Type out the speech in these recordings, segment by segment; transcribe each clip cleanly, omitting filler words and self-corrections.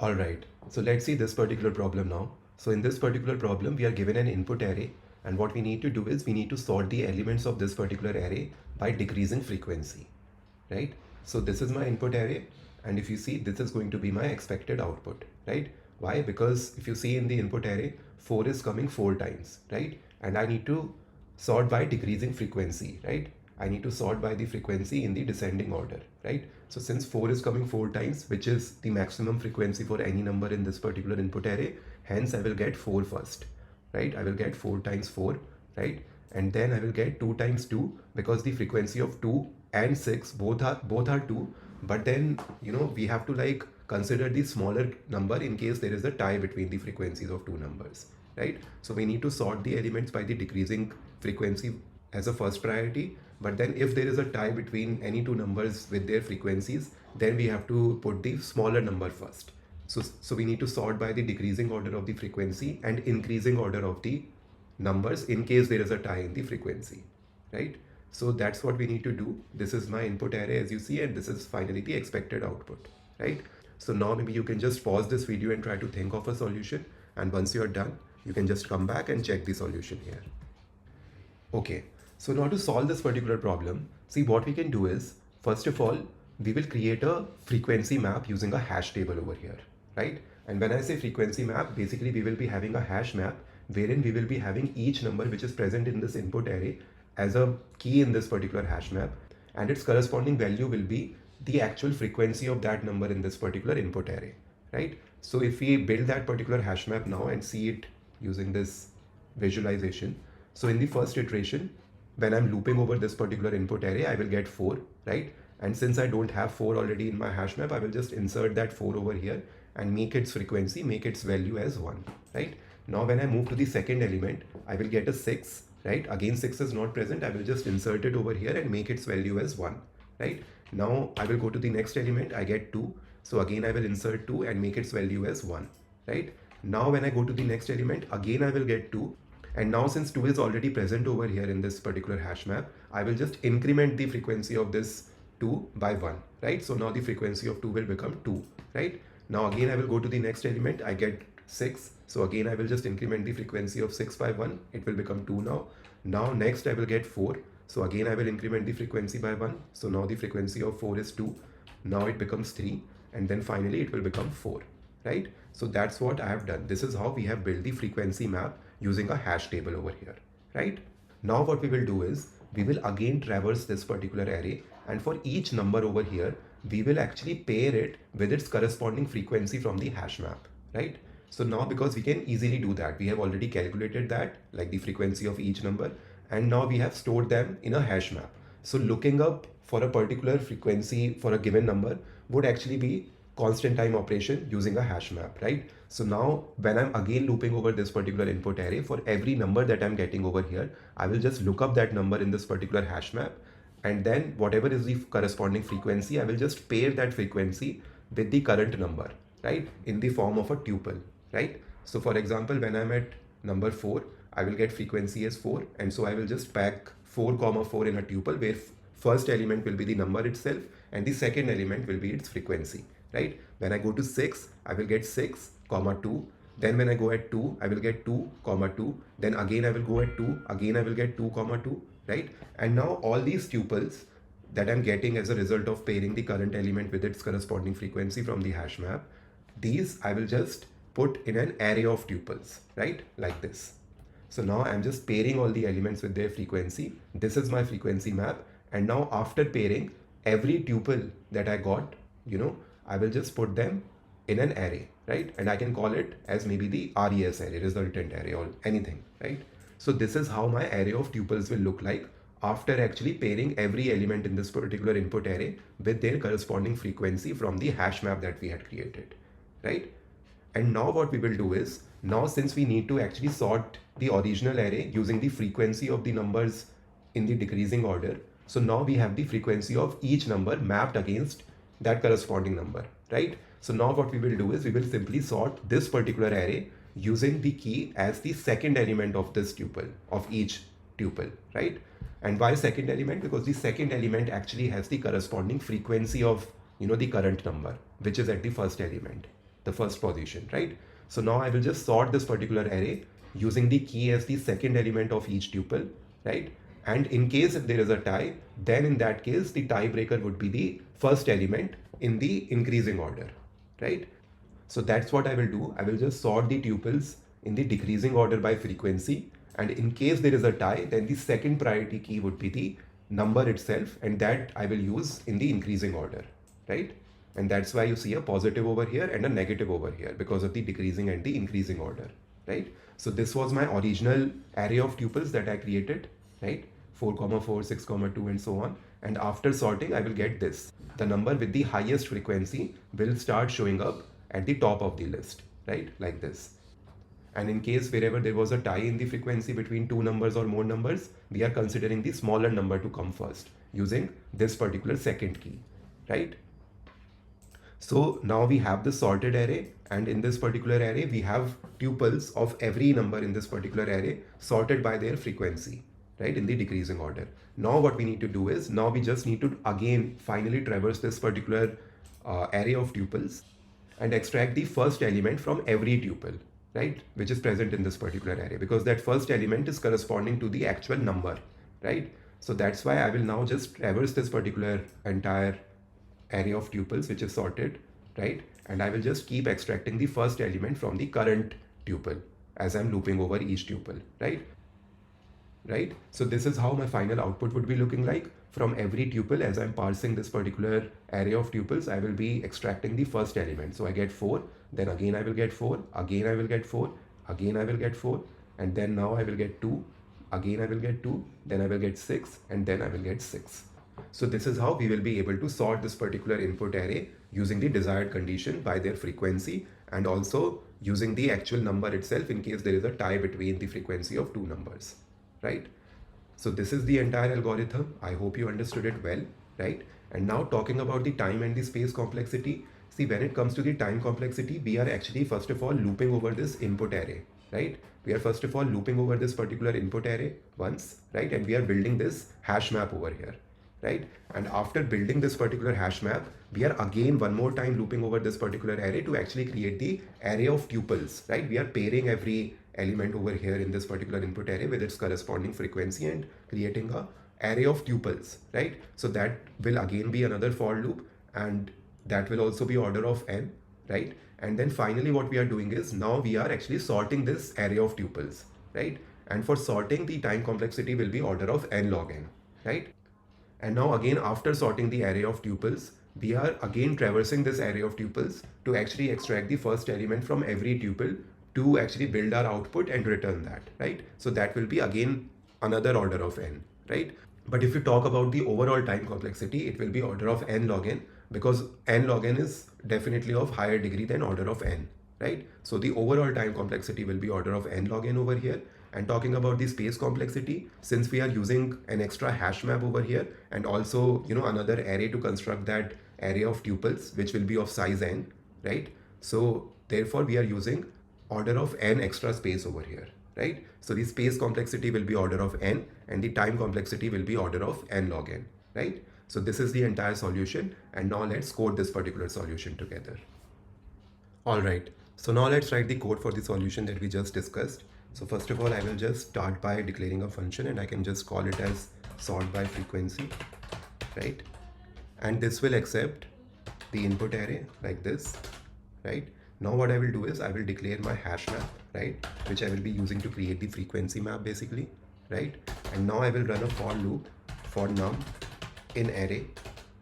All right, so let's see this particular problem now. So in this particular problem, we are given an input array, and what we need to do is we need to sort the elements of this particular array by decreasing frequency, right? So this is my input array, and if you see, this is going to be my expected output, right? Why? Because if you see in the input array, 4 is coming 4 times, right? And I need to sort by decreasing frequency, right? I need to sort by the frequency in the descending order, right? So since 4 is coming 4 times, which is the maximum frequency for any number in this particular input array, hence I will get 4 first, right? I will get 4 times 4, right? And then I will get 2 times 2, because the frequency of 2 and 6 both are 2, but then we have to like consider the smaller number in case there is a tie between the frequencies of two numbers, right? So we need to sort the elements by the decreasing frequency as a first priority, but then if there is a tie between any two numbers with their frequencies, then we have to put the smaller number first. So we need to sort by the decreasing order of the frequency and increasing order of the numbers in case there is a tie in the frequency, right? So that's what we need to do. This is my input array as you see, and this is finally the expected output, right? So now maybe you can just pause this video and try to think of a solution, and once you are done, you can just come back and check the solution here. Okay, so now to solve this particular problem, see what we can do is, first of all, we will create a frequency map using a hash table over here, right? And when I say frequency map, basically we will be having a hash map wherein we will be having each number which is present in this input array as a key in this particular hash map, and its corresponding value will be the actual frequency of that number in this particular input array, right? So if we build that particular hash map now and see it using this visualization, so in the first iteration, when I'm looping over this particular input array, I will get 4, right? And since I don't have 4 already in my hash map, I will just insert that 4 over here and make its frequency, make its value as 1, right? Now when I move to the second element, I will get a 6, right? Again, 6 is not present. I will just insert it over here and make its value as 1, right? Now I will go to the next element, I get 2. So again, I will insert 2 and make its value as 1, right? Now when I go to the next element, again I will get 2. And now since 2 is already present over here in this particular hash map, I will just increment the frequency of this 2 by 1, right? So now the frequency of 2 will become 2, right? Now again I will go to the next element, I get 6. So again I will just increment the frequency of 6 by 1, it will become 2 now. Now next I will get 4. So again I will increment the frequency by 1. So now the frequency of 4 is 2. Now it becomes 3, and then finally it will become 4, right? So that's what I have done. This is how we have built the frequency map using a hash table over here, right? Now what we will do is we will again traverse this particular array, and for each number over here, we will actually pair it with its corresponding frequency from the hash map, right? So now because we can easily do that, we have already calculated that, like the frequency of each number, and now we have stored them in a hash map. So looking up for a particular frequency for a given number would actually be constant time operation using a hash map, right? So now when I'm again looping over this particular input array, for every number that I'm getting over here, I will just look up that number in this particular hash map, and then whatever is the corresponding frequency, I will just pair that frequency with the current number, right, in the form of a tuple, right? So for example, when I'm at number 4, I will get frequency as 4, and so I will just pack 4 comma 4 in a tuple where first element will be the number itself and the second element will be its frequency, right? When I go to 6, I will get 6 comma 2. Then when I go at 2, I will get 2 comma 2. Then again I will go at 2, again I will get 2 comma 2, right? And now all these tuples that I'm getting as a result of pairing the current element with its corresponding frequency from the hash map, these I will just put in an array of tuples, right? Like this. So now I'm just pairing all the elements with their frequency. This is my frequency map. And now after pairing, every tuple that I got, I will just put them in an array, right? And I can call it as maybe the RES array, resultant array, or anything, right? So this is how my array of tuples will look like after actually pairing every element in this particular input array with their corresponding frequency from the hash map that we had created, right? And now what we will do is, now since we need to actually sort the original array using the frequency of the numbers in the decreasing order, so now we have the frequency of each number mapped against that corresponding number, right? So now what we will do is we will simply sort this particular array using the key as the second element of this tuple, of each tuple, right? And why second element? Because the second element actually has the corresponding frequency of, the current number, which is at the first element, the first position, right? So now I will just sort this particular array using the key as the second element of each tuple, right? And in case if there is a tie, then in that case, the tiebreaker would be the first element in the increasing order, right? So that's what I will do. I will just sort the tuples in the decreasing order by frequency. And in case there is a tie, then the second priority key would be the number itself, and that I will use in the increasing order, right? And that's why you see a positive over here and a negative over here because of the decreasing and the increasing order, right? So this was my original array of tuples that I created, right? 4, 4, 6, 2, and so on. And after sorting, I will get this. The number with the highest frequency will start showing up at the top of the list, right? Like this. And in case wherever there was a tie in the frequency between two numbers or more numbers, we are considering the smaller number to come first using this particular second key, right? So now we have the sorted array, and in this particular array, we have tuples of every number in this particular array sorted by their frequency, right, in the decreasing order. Now what we need to do is, now we just need to again finally traverse this particular array of tuples and extract the first element from every tuple, right, which is present in this particular array, because that first element is corresponding to the actual number, right? So that's why I will now just traverse this particular entire array of tuples which is sorted, right? And I will just keep extracting the first element from the current tuple as I'm looping over each tuple, right? Right? So this is how my final output would be looking like. From every tuple, as I'm parsing this particular array of tuples, I will be extracting the first element. So I get 4, then again I will get 4, again I will get 4, again I will get 4, and then now I will get 2, again I will get 2, then I will get 6, and then I will get 6. So this is how we will be able to sort this particular input array using the desired condition by their frequency, and also using the actual number itself in case there is a tie between the frequency of two numbers, right? So this is the entire algorithm. I hope you understood it well, right? And now talking about the time and the space complexity. See, when it comes to the time complexity, we are actually first of all looping over this input array, right? We are first of all looping over this particular input array once, right? And we are building this hash map over here, right? And after building this particular hash map, we are again one more time looping over this particular array to actually create the array of tuples, right? We are pairing every element over here in this particular input array with its corresponding frequency and creating a array of tuples, right? So that will again be another for loop, and that will also be order of n, right? And then finally what we are doing is, now we are actually sorting this array of tuples, right? And for sorting, the time complexity will be order of n log n, right? And now again, after sorting the array of tuples, we are again traversing this array of tuples to actually extract the first element from every tuple to actually build our output and return that, right? So that will be again another order of n, right? But if you talk about the overall time complexity, it will be order of n log n, because n log n is definitely of higher degree than order of n, right? So the overall time complexity will be order of n log n over here. And talking about the space complexity, since we are using an extra hash map over here, and also, you know, another array to construct that array of tuples, which will be of size n, right? So therefore we are using order of n extra space over here, right? So the space complexity will be order of n, and the time complexity will be order of n log n, right? So this is the entire solution, and now let's code this particular solution together. All right, so now let's write the code for the solution that we just discussed. So first of all, I will just start by declaring a function, and I can just call it as sort by frequency, right? And this will accept the input array like this, right? Now what I will do is I will declare my hash map, right? Which I will be using to create the frequency map basically, right? And now I will run a for loop for num in array,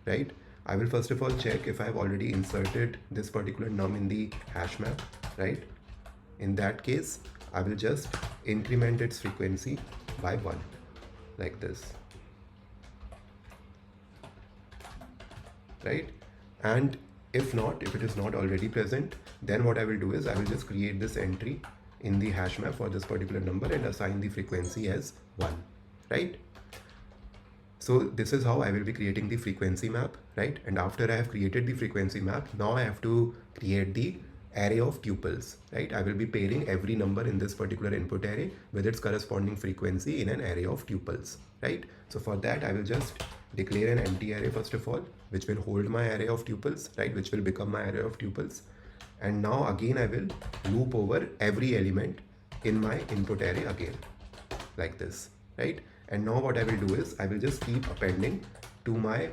right? I will first of all check if I have already inserted this particular num in the hash map, right? In that case, I will just increment its frequency by 1, like this, right? And if not, if it is not already present, then what I will do is I will just create this entry in the hash map for this particular number and assign the frequency as 1, right? So this is how I will be creating the frequency map, right? And after I have created the frequency map, now I have to create the array of tuples, right? I will be pairing every number in this particular input array with its corresponding frequency in an array of tuples, right? So for that, I will just declare an empty array first of all, which will hold my array of tuples, right? Which will become my array of tuples. And now again I will loop over every element in my input array again, like this, right? And now what I will do is I will just keep appending to my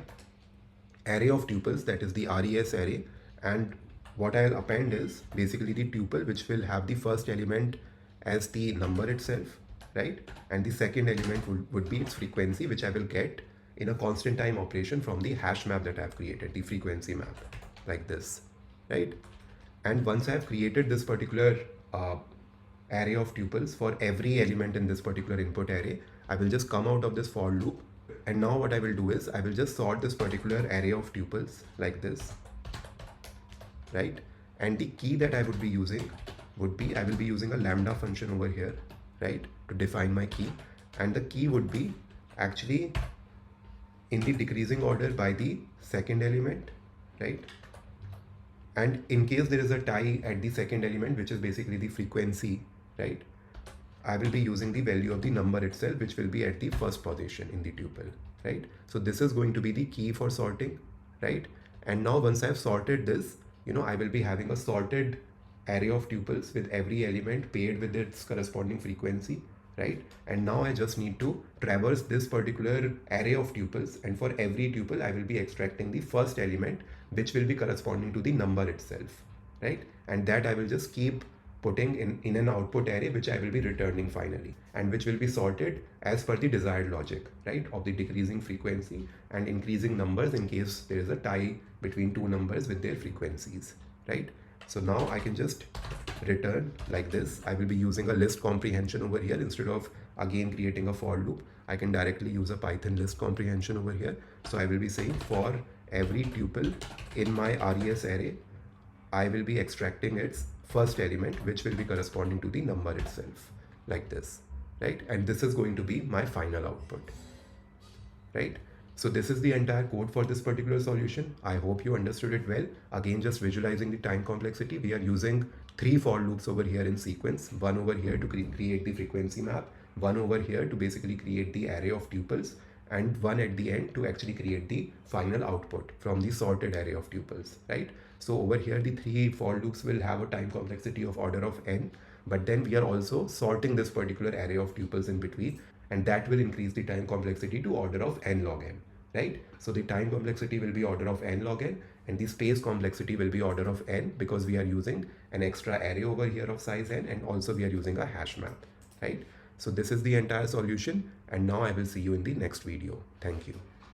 array of tuples, that is the res array, and what I'll append is basically the tuple which will have the first element as the number itself, right? And the second element would be its frequency, which I will get in a constant time operation from the hash map that I've created, the frequency map, like this, right? And once I have created this particular array of tuples for every element in this particular input array, I will just come out of this for loop. And now what I will do is I will just sort this particular array of tuples like this, right? And the key that I would be using would be, I will be using a lambda function over here, right, to define my key. And the key would be actually in the decreasing order by the second element, right? And in case there is a tie at the second element, which is basically the frequency, right, I will be using the value of the number itself, which will be at the first position in the tuple, right? So this is going to be the key for sorting, right? And now once I've sorted this, I will be having a sorted array of tuples with every element paired with its corresponding frequency, right? And now I just need to traverse this particular array of tuples, and for every tuple I will be extracting the first element, which will be corresponding to the number itself, right? And that I will just keep putting in an output array, which I will be returning finally, and which will be sorted as per the desired logic, right, of the decreasing frequency and increasing numbers in case there is a tie between two numbers with their frequencies, right? So now I can just return like this. I will be using a list comprehension over here instead of again creating a for loop. I can directly use a Python list comprehension over here. So I will be saying for every tuple in my res array, I will be extracting its first element, which will be corresponding to the number itself, like this, right? And this is going to be my final output, right? So this is the entire code for this particular solution. I hope you understood it well. Again, just visualizing the time complexity, we are using 3 for loops over here in sequence, one over here to create the frequency map, one over here to basically create the array of tuples, and one at the end to actually create the final output from the sorted array of tuples, right? So over here, the 3 for loops will have a time complexity of order of n, but then we are also sorting this particular array of tuples in between, and that will increase the time complexity to order of n log n, right? So the time complexity will be order of n log n, and the space complexity will be order of n, because we are using an extra array over here of size n, and also we are using a hash map, right? So this is the entire solution, and now I will see you in the next video. Thank you.